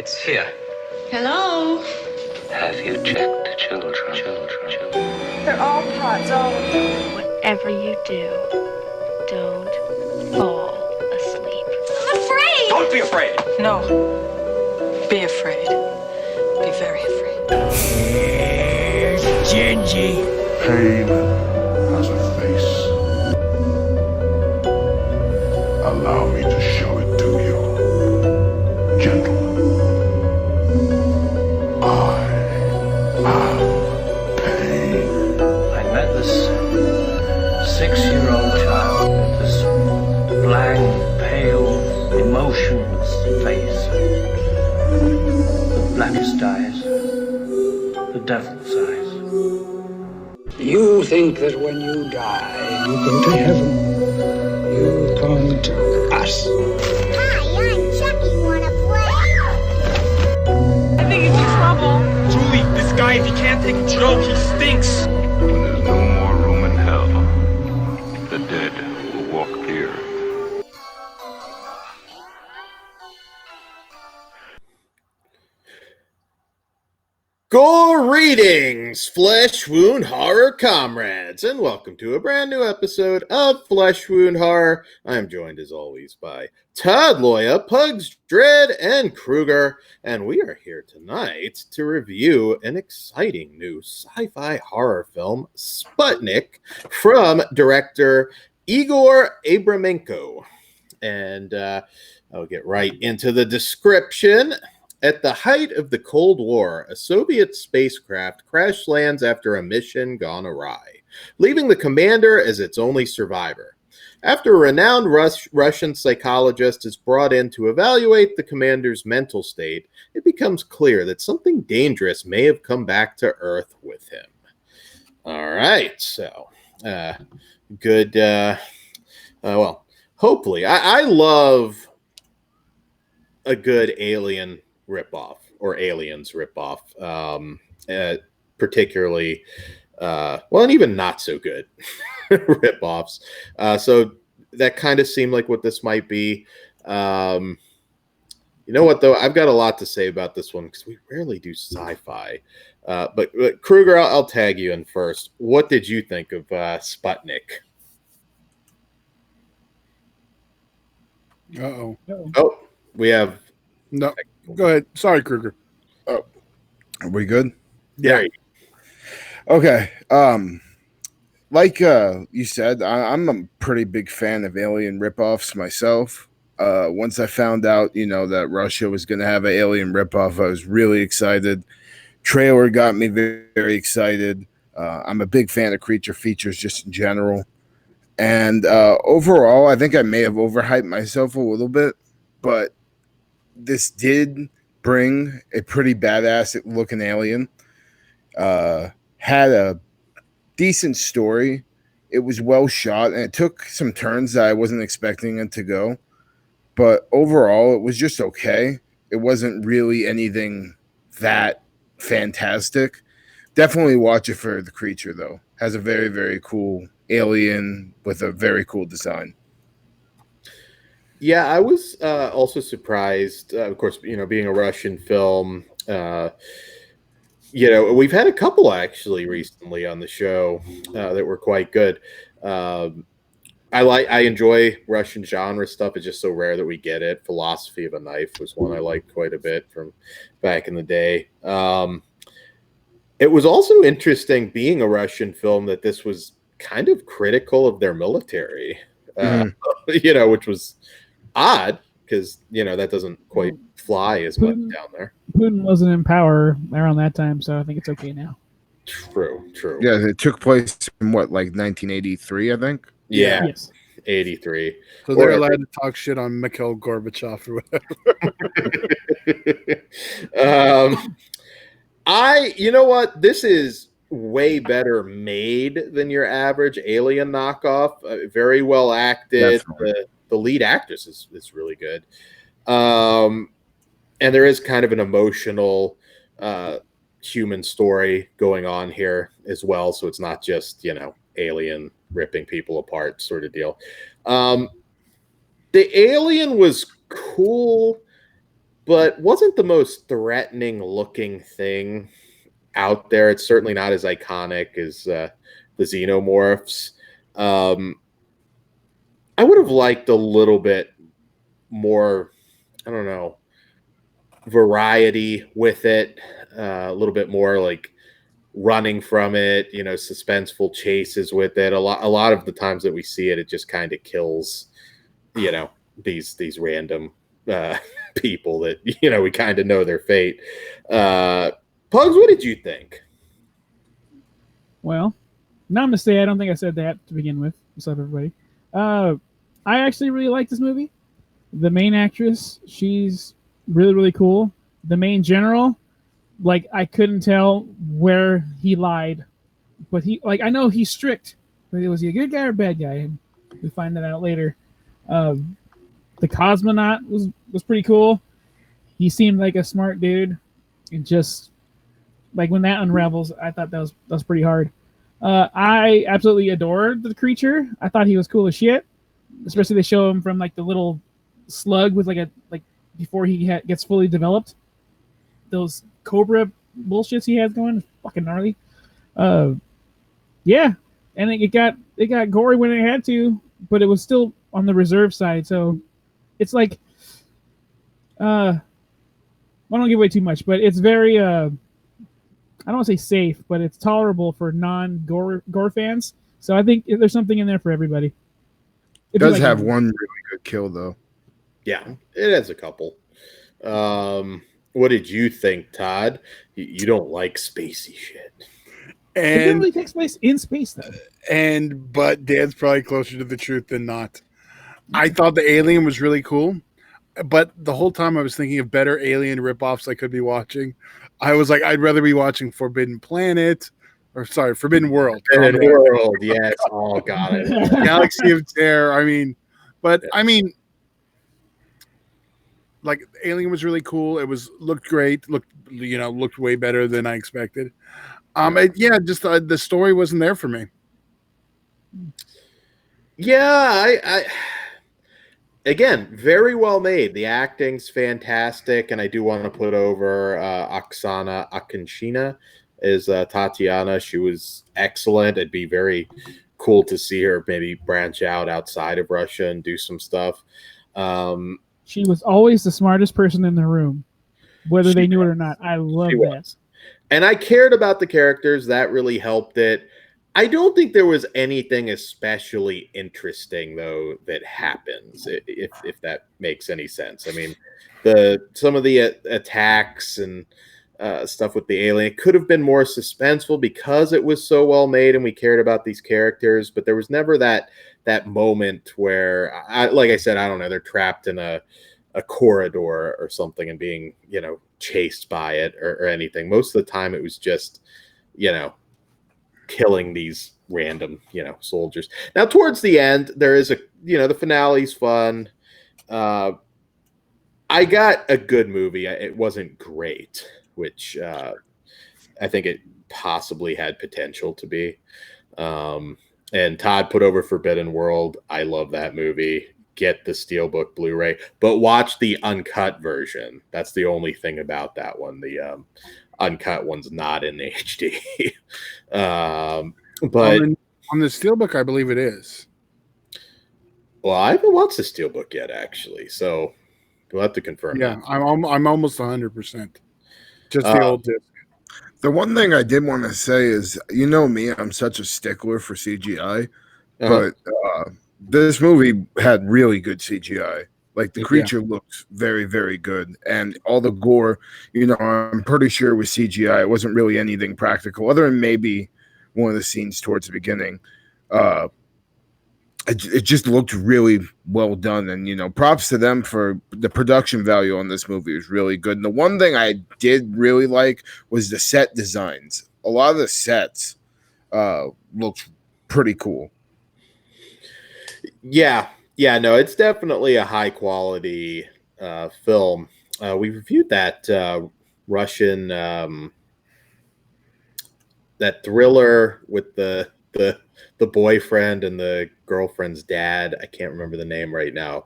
It's here. Hello? Have you checked the children? They're all pods, all of them. Whatever you do, don't fall asleep. I'm afraid! Don't be afraid! No. Be afraid. Be very afraid. Here's Gingy. Pain has a face. Allow me to show it to you. Gentlemen, I am pain. I met this 6-year-old child with this blank, pale, emotionless face. The blackest eyes. The devil's eyes. You think that when you die, you go to heaven. You come to us. Hi, I'm Chucky. Wanna play? I think it's trouble. Julie, this guy, if he can't take a joke, he stinks. When there's no more room in hell, the dead will walk here. Greetings, Flesh Wound Horror comrades, and welcome to a brand new episode of Flesh Wound Horror. I am joined as always by Todd Loya, Pugs, Dread, and Kruger, and we are here tonight to review an exciting new sci-fi horror film, Sputnik, from director Igor Abramenko. And I'll get right into the description. At the height of the Cold War, a Soviet spacecraft crash lands after a mission gone awry, leaving the commander as its only survivor. After a renowned Russian psychologist is brought in to evaluate the commander's mental state, it becomes clear that something dangerous may have come back to Earth with him. All right, so good. Well, hopefully, I love a good alien ripoff or aliens ripoff, particularly well, and even not so good ripoffs. So that kind of seemed like what this might be. You know what, though? I've got a lot to say about this one because we rarely do sci-fi. But Kruger, I'll tag you in first. What did you think of Sputnik? Uh-oh. Oh, we have... No, go ahead. Sorry, Kruger. Oh, are we good? yeah. Okay. Like you said, I'm a pretty big fan of alien ripoffs myself. Once I found out, that Russia was going to have an alien ripoff, I was really excited. Trailer got me very, very excited. I'm a big fan of creature features just in general. And overall, I think I may have overhyped myself a little bit, but this did bring a pretty badass looking alien. Had a decent story. It was well shot, and it took some turns that I wasn't expecting it to go. But overall, it was just okay. It wasn't really anything that fantastic. Definitely watch it for the creature, though. Has a very, very cool alien with a very cool design. Yeah, I was also surprised, of course, being a Russian film, we've had a couple actually recently on the show that were quite good. I enjoy Russian genre stuff. It's just so rare that we get it. Philosophy of a Knife was one I liked quite a bit from back in the day. It was also interesting being a Russian film that this was kind of critical of their military, which was odd because that doesn't quite fly as much down there. Putin wasn't in power around that time, so I think it's okay now. True. Yeah, it took place in 1983, I think. Yeah, Yes. 83. So they're allowed to talk shit on Mikhail Gorbachev or whatever. You know what? This is way better made than your average alien knockoff. Very well acted. The lead actress is really good. And there is kind of an emotional human story going on here as well. So it's not just, alien ripping people apart sort of deal. The alien was cool but wasn't the most threatening looking thing out there. It's certainly not as iconic as the xenomorphs. Um, I would have liked a little bit more, I don't know, variety with it, a little bit more like running from it, suspenseful chases with it. A lot of the times that we see it, it just kind of kills, you know, these random uh, people that we kind of know their fate. Pugs, what did you think? Well, now I'm gonna say I don't think I said that to begin with. What's up, everybody? Uh, I actually really like this movie. The main actress, she's really really cool. The main general, like I couldn't tell where he lied, but he like I know he's strict, but was he a good guy or a bad guy? And we find that out later. Um, the cosmonaut was pretty cool. He seemed like a smart dude, and just like when that unravels, I thought that was pretty hard. I absolutely adored the creature. I thought he was cool as shit. Especially they show him from like the little slug with like before he gets fully developed. Those cobra bullshits he has going, fucking gnarly. Uh, yeah, and it got gory when it had to, but it was still on the reserve side. So it's like, I don't give away too much, but it's very I don't want to say safe, but it's tolerable for non-gore fans. So I think there's something in there for everybody. It does have one really good kill, though. Yeah, it has a couple. What did you think, Todd? You don't like spacey shit. It didn't really take place in space, though. But Dan's probably closer to the truth than not. I thought the alien was really cool, but the whole time I was thinking of better alien ripoffs I could be watching. I was like, I'd rather be watching Forbidden World. Forbidden World, yes. Oh god, Galaxy of Terror. Like Alien was really cool. It looked great. Looked way better than I expected. Just the story wasn't there for me. Yeah, I again, very well made. The acting's fantastic, and I do want to put over Oksana Akinshina as Tatiana. She was excellent. It'd be very cool to see her maybe branch out outside of Russia and do some stuff. She was always the smartest person in the room, whether they knew it or not. I love that. And I cared about the characters. That really helped it. I don't think there was anything especially interesting, though, that happens, if that makes any sense. I mean, some of the attacks and stuff with the alien, it could have been more suspenseful because it was so well made and we cared about these characters, but there was never that moment where, like I said, I don't know, they're trapped in a corridor or something and being, chased by it or anything. Most of the time it was just, killing these random, soldiers. Now, towards the end, there is the finale's fun. I got a good movie. It wasn't great, which I think it possibly had potential to be. And Todd put over Forbidden World. I love that movie. Get the Steelbook Blu-ray, but watch the uncut version. That's the only thing about that one. The uncut one's not in HD. But on the Steelbook, I believe it is. Well, I haven't watched the Steelbook yet, actually, so we'll have to confirm. Yeah, that. I'm almost 100%. Just the old disc. The one thing I did want to say is, me, I'm such a stickler for CGI, but this movie had really good CGI. Like the creature looks very, very good, and all the gore, I'm pretty sure it was CGI. It wasn't really anything practical, other than maybe one of the scenes towards the beginning. It just looked really well done, and props to them for the production value on this movie was really good. And the one thing I did really like was the set designs. A lot of the sets looked pretty cool. Yeah, no, it's definitely a high quality film. We reviewed that Russian that thriller with the boyfriend and the girlfriend's dad. I can't remember the name right now.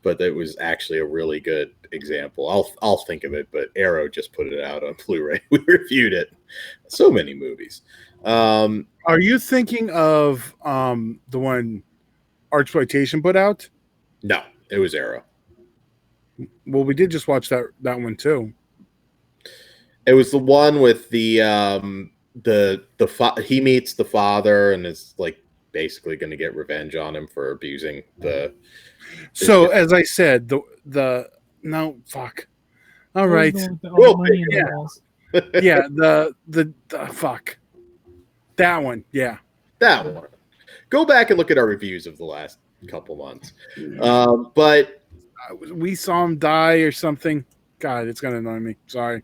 but it was actually a really good example. I'll think of it, but Arrow just put it out on Blu-ray. We reviewed it. So many movies. Are you thinking of the one Artsploitation put out? No, it was Arrow. Well, we did just watch that one too. It was the one with he meets the father and is like basically going to get revenge on him for abusing the. So as I said, the no fuck. All right. Yeah, the fuck. That one, yeah. That one. Go back and look at our reviews of the last couple months. But we saw him die or something. God, it's gonna annoy me. Sorry.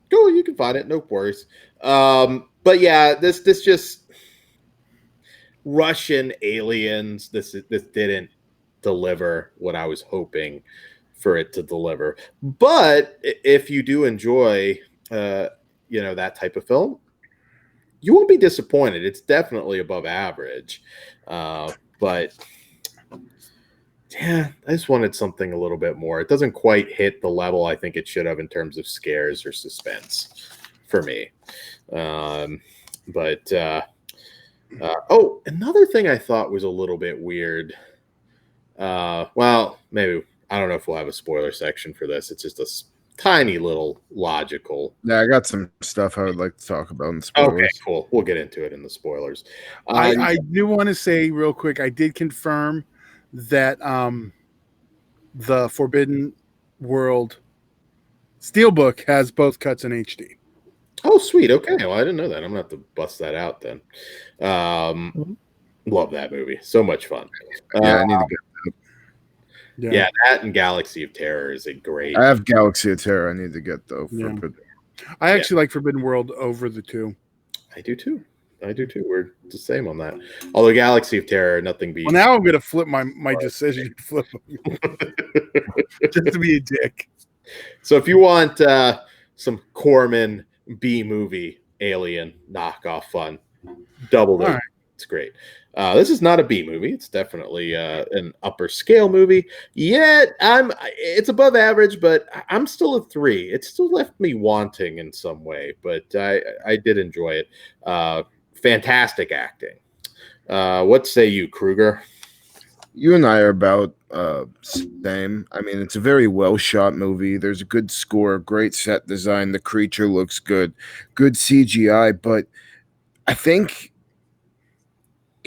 Go, you can find it. No worries. But yeah, this just Russian aliens. This didn't deliver what I was hoping for it to deliver. But if you do enjoy, that type of film, you won't be disappointed. It's definitely above average. But yeah, I just wanted something a little bit more. It doesn't quite hit the level I think it should have in terms of scares or suspense for me. Another thing I thought was a little bit weird. Well, maybe I don't know if we'll have a spoiler section for this. It's just a tiny little logical. Yeah, I got some stuff I would like to talk about in spoilers. Okay, cool. We'll get into it in the spoilers. I do want to say real quick, I did confirm that the Forbidden World Steelbook has both cuts in HD. Oh, sweet. Okay. Well, I didn't know that. I'm going to have to bust that out then. Love that movie. So much fun. Yeah, I need to get that. Yeah, that and Galaxy of Terror is a great. I have Galaxy of Terror. I need to get though. I actually like Forbidden World over the two. I do too. We're the same on that. Although Galaxy of Terror, nothing beats. Well, now I'm gonna flip my decision. Flip just to be a dick. So if you want some Corman B movie alien knockoff fun, double it. Right. It's great. This is not a B movie. It's definitely an upper scale movie. Yet it's above average, but I'm still a 3. It still left me wanting in some way, but I did enjoy it. Fantastic acting. What say you, Kruger? You and I are about same. I mean, it's a very well shot movie. There's a good score, great set design. The creature looks good CGI, but I think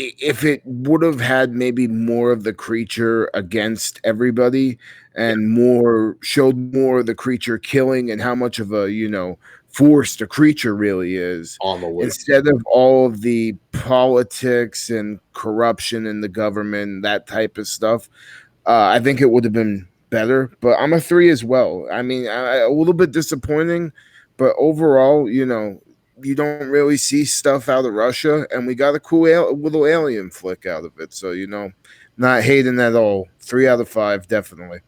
if it would have had maybe more of the creature against everybody and showed more of the creature killing and how much of a, force the creature really is on the list, instead of all of the politics and corruption in the government, that type of stuff, I think it would have been better. But I'm a 3 as well. I mean, a little bit disappointing, but overall, you don't really see stuff out of Russia, and we got a cool little alien flick out of it. So, not hating at all. 3 out of 5, definitely.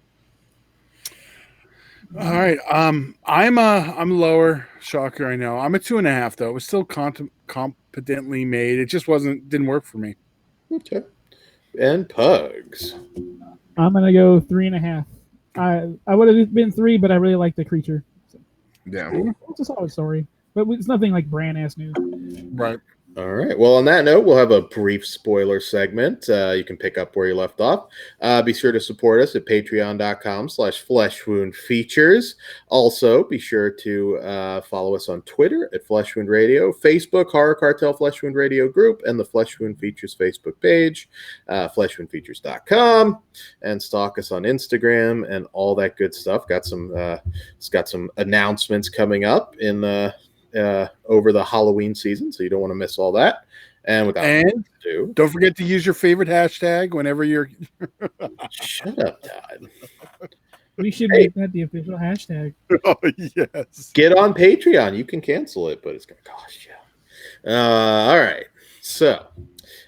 All right. I'm lower. Shocker, I know. I'm a 2.5 though. It was still competently made. It just didn't work for me. Okay. And Pugs. I'm gonna go 3.5. I would have been 3, but I really like the creature. So. Yeah. It's a solid story. But it's nothing like brand ass new. Right. All right. Well, on that note, we'll have a brief spoiler segment. You can pick up where you left off. Be sure to support us at patreon.com/fleshwoundfeatures. Also, be sure to follow us on Twitter at Fleshwound Radio, Facebook, Horror Cartel Fleshwound Radio Group, and the Fleshwound Features Facebook page, fleshwoundfeatures.com, and stalk us on Instagram and all that good stuff. It's got some announcements coming up in the over the Halloween season, so you don't want to miss all that. And don't forget to use your favorite hashtag whenever you're. Shut up, Todd. We should make that the official hashtag. Oh yes. Get on Patreon. You can cancel it, but it's gonna cost you. All right. So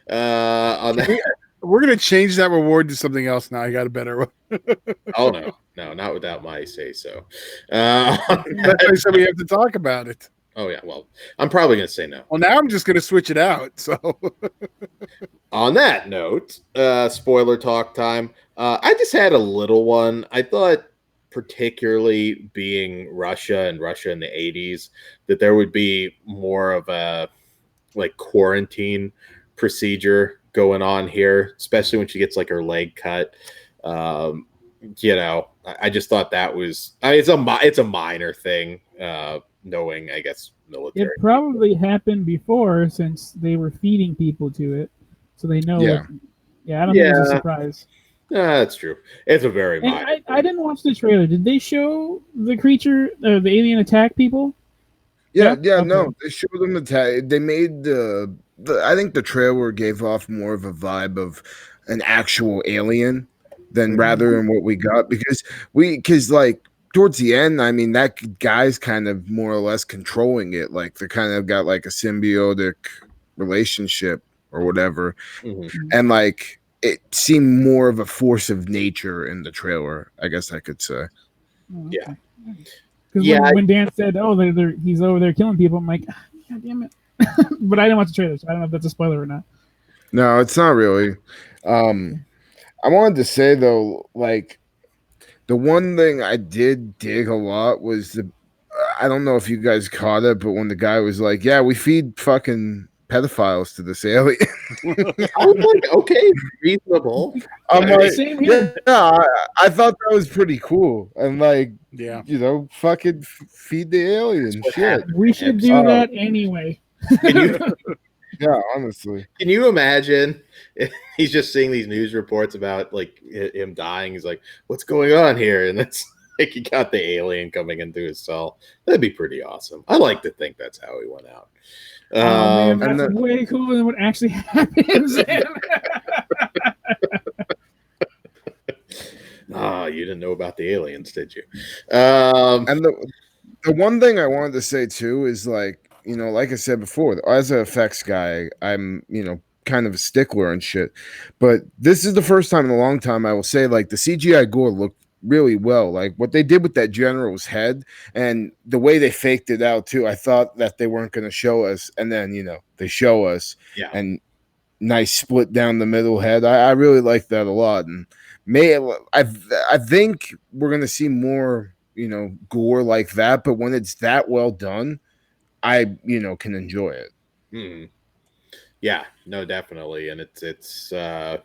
on that, we're gonna change that reward to something else now. I got a better one. Oh no, not without my say so. That's why we have to talk about it. Oh yeah. Well, I'm probably gonna say no. Well, now I'm just going to switch it out. So On that note, spoiler talk time. I just had a little one. I thought, particularly being Russia and Russia in the 80s, that there would be more of a like quarantine procedure going on here, especially when she gets like her leg cut. You know, I just thought that was it's a minor thing. Knowing, I guess, military. It probably happened before since they were feeding people to it, so they know. Yeah. I don't think it's a surprise. That's true. It's a very And minor. I didn't watch the trailer. Did they show the creature, the alien attack people? Yeah, Okay. no, they showed them attack. They made the I think the trailer gave off more of a vibe of an actual alien than rather than what we got because like towards the end, I mean that guy's kind of more or less controlling it. Like they kind of got like a symbiotic relationship or whatever, and like it seemed more of a force of nature in the trailer. I guess I could say. Yeah. Because when Dan said, "Oh, he's over there killing people," I'm like, "God damn it!" But I didn't watch the trailer, so I don't know if that's a spoiler or not. No, it's not really. I wanted to say though, like the one thing I did dig a lot was I don't know if you guys caught it, but when the guy was like, "Yeah, we feed fucking pedophiles to this alien," I was like, okay, reasonable. I'm like, Same here. I thought that was pretty cool, and like, yeah, you know, fucking feed the alien. Shit, we should do that anyway. Yeah, honestly. Can you imagine if he's just seeing these news reports about like him dying? He's like, "What's going on here?" And it's like he got the alien coming into his cell. That'd be pretty awesome. I like to think that's how he went out. Man, that's way cooler than what actually happens. You didn't know about the aliens, did you? And the one thing I wanted to say too is like, you know, like I said before, as an effects guy, I'm, you know, kind of a stickler and shit. But this is the first time in a long time I will say like the CGI gore looked really well. Like what they did with that general's head and the way they faked it out too. I thought that they weren't going to show us, and then you know they show us, and nice split down the middle head. I really like that a lot, and I think we're going to see more, you know, gore like that. But when it's that well done, I, you know, can enjoy it. Yeah, no, definitely, and it's. I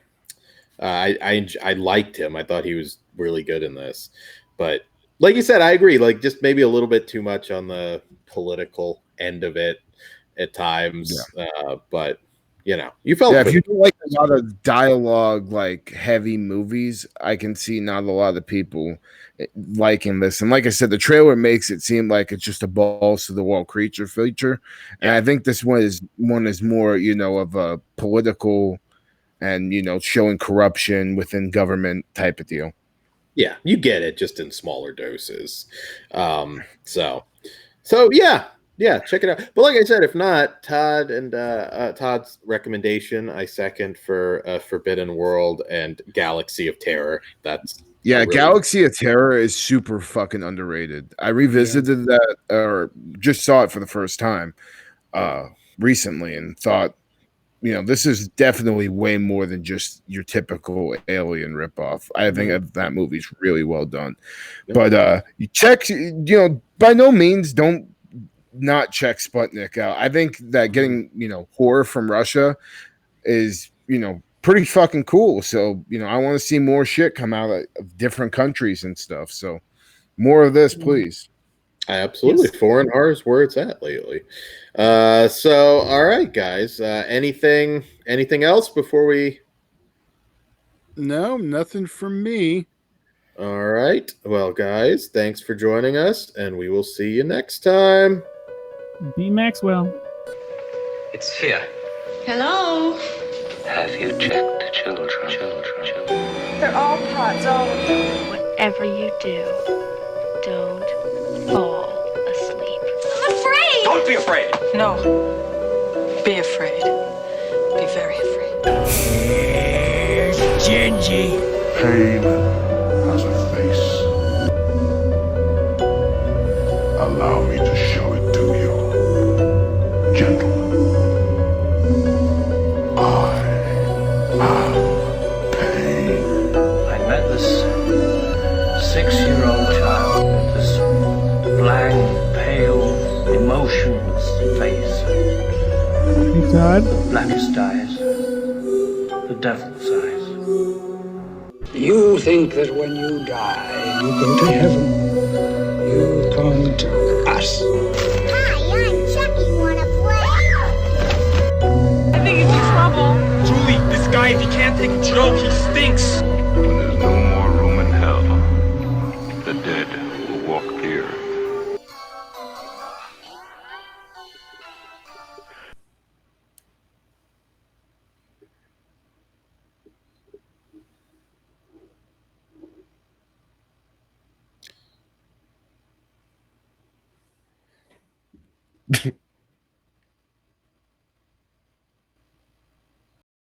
liked him. I thought he was really good in this, but like you said, I agree. Like just maybe a little bit too much on the political end of it at times. But you know, you felt. Yeah, if you do like a lot of dialogue, like heavy movies, I can see not a lot of people liking this. And like I said, the trailer makes it seem like it's just a balls to the wall creature feature, and I think this one is more, you know, of a political and, you know, showing corruption within government type of deal. Yeah, you get it, just in smaller doses. So yeah, check it out. But like I said, if not, Todd and Todd's recommendation, I second for Forbidden World and Galaxy of Terror. That's Galaxy of Terror is super fucking underrated. I revisited that, or just saw it for the first time recently, and thought, you know, this is definitely way more than just your typical Alien ripoff. I think that movie's really well done. But you check, you know, by no means don't not check Sputnik out. I think that getting, you know, horror from Russia is, you know, pretty fucking cool. So, you know, I want to see more shit come out of different countries and stuff. So more of this, please. Absolutely. Yes. Foreign horror is where it's at lately. So all right, guys. Anything else before we? No, nothing from me. All right. Well, guys, thanks for joining us, and we will see you next time. B. Maxwell. It's here. Hello? Have you checked the children? They're all pods, all of them. Whatever you do, don't fall asleep. I'm afraid! Don't be afraid! No. Be afraid. Be very afraid. Here's Gingy. Pain has a face. Allow me to show it to you. Todd? The blackest eyes, the devil's eyes. You think that when you die, you go to heaven. You come to us. Hi, I'm Chucky. Wanna play? I think he's in trouble. Julie, this guy, if he can't take a joke, he stinks.